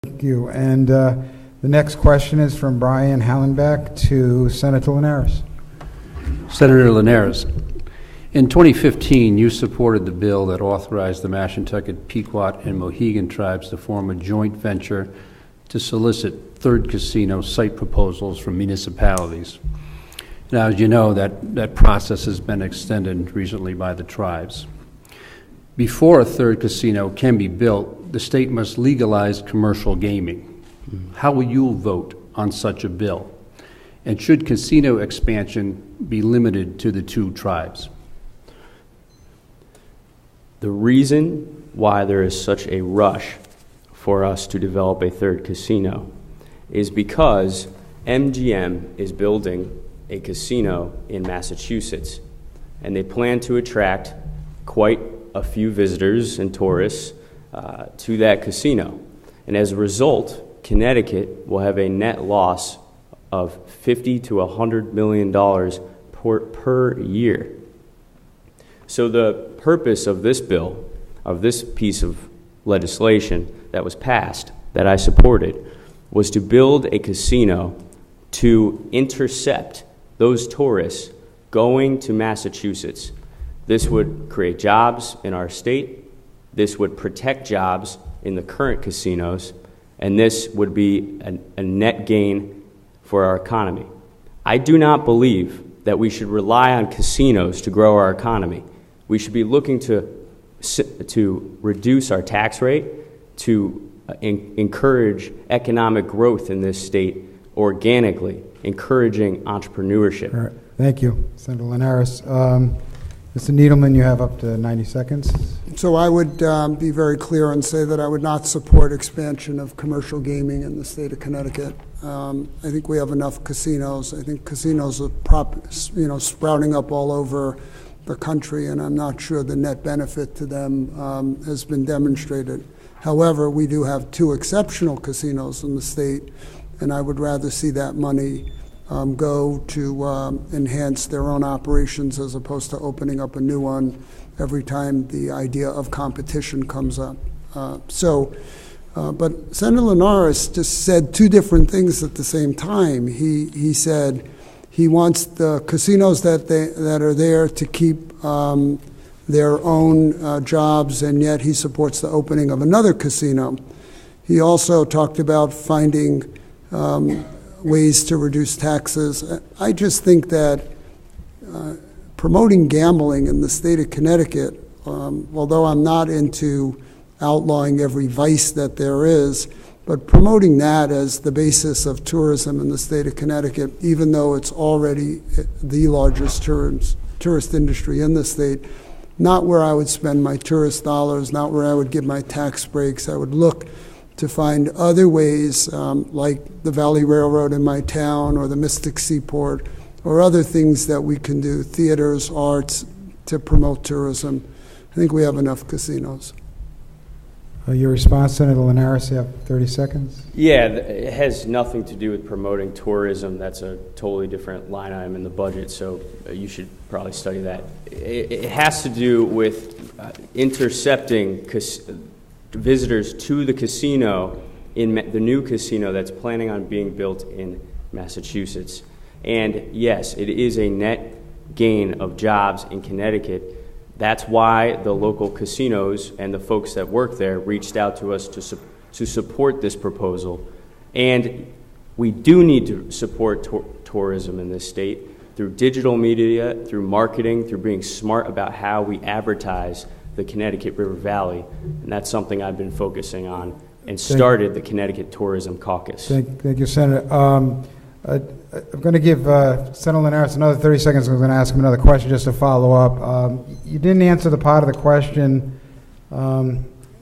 Thank you. And the next question is from Brian Hallenbeck to Senator Linares. Senator Linares, in 2015, you supported the bill that authorized the Mashantucket, Pequot, and Mohegan tribes to form a joint venture to solicit third casino site proposals from municipalities. Now, as you know, that process has been extended recently by the tribes. Before a third casino can be built, the state must legalize commercial gaming. How will you vote on such a bill? And should casino expansion be limited to the two tribes? The reason why there is such a rush for us to develop a third casino is because MGM is building a casino in Massachusetts, and they plan to attract quite a few visitors and tourists to that casino. And as a result, Connecticut will have a net loss of $50 to $100 million per year. So the purpose of this bill, of this piece of legislation that was passed, that I supported, was to build a casino to intercept those tourists going to Massachusetts. This would create jobs in our state, this would protect jobs in the current casinos, and this would be a net gain for our economy. I do not believe that we should rely on casinos to grow our economy. We should be looking to reduce our tax rate, to encourage economic growth in this state organically, encouraging entrepreneurship. All right. Thank you, Senator Linares. Mr. Needleman, you have up to 90 seconds. So I would be very clear and say that I would not support expansion of commercial gaming in the state of Connecticut. I think we have enough casinos. I think casinos are sprouting up all over the country, and I'm not sure the net benefit to them has been demonstrated. However, we do have two exceptional casinos in the state, and I would rather see that money go to enhance their own operations as opposed to opening up a new one every time the idea of competition comes up. But Senator Linares just said two different things at the same time. He said he wants the casinos that are there to keep their own jobs, and yet he supports the opening of another casino. He also talked about finding ways to reduce taxes. I just think that promoting gambling in the state of Connecticut, although I'm not into outlawing every vice that there is, but promoting that as the basis of tourism in the state of Connecticut, even though it's already the largest tourist industry in the state, not where I would spend my tourist dollars, not where I would give my tax breaks. I would look to find other ways, like the Valley Railroad in my town or the Mystic Seaport, or other things that we can do, theaters, arts, to promote tourism. I think we have enough casinos. Your response, Senator Linares, you have 30 seconds. Yeah, it has nothing to do with promoting tourism. That's a totally different line item in the budget, so you should probably study that. It has to do with intercepting visitors to the casino, in the new casino that's planning on being built in Massachusetts. And yes, it is a net gain of jobs in Connecticut. That's why the local casinos and the folks that work there reached out to us to support this proposal. And we do need to support tourism in this state through digital media, through marketing, through being smart about how we advertise the Connecticut River Valley. And that's something I've been focusing on and started the Connecticut Tourism Caucus. Thank you, Senator. I'm going to give Senator Linares another 30 seconds. I'm going to ask him another question just to follow up. You didn't answer the part of the question,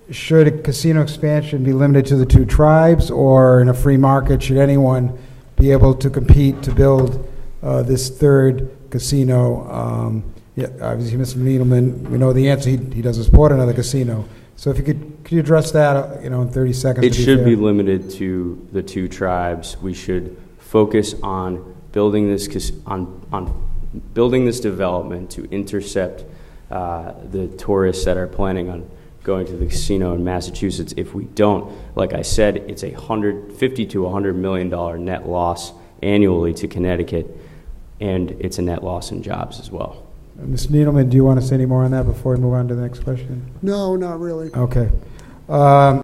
should a casino expansion be limited to the two tribes, or in a free market, should anyone be able to compete to build this third casino? Yeah, obviously, Mr. Needleman, we know the answer. He doesn't support another casino. So if you could you address that, in 30 seconds? It should be limited to the two tribes. We should focus on building this on building this development to intercept the tourists that are planning on going to the casino in Massachusetts if we don't. Like I said, it's $50 to $100 million net loss annually to Connecticut, and it's a net loss in jobs as well. Ms. Needleman, do you want to say any more on that before we move on to the next question? No, not really. Okay.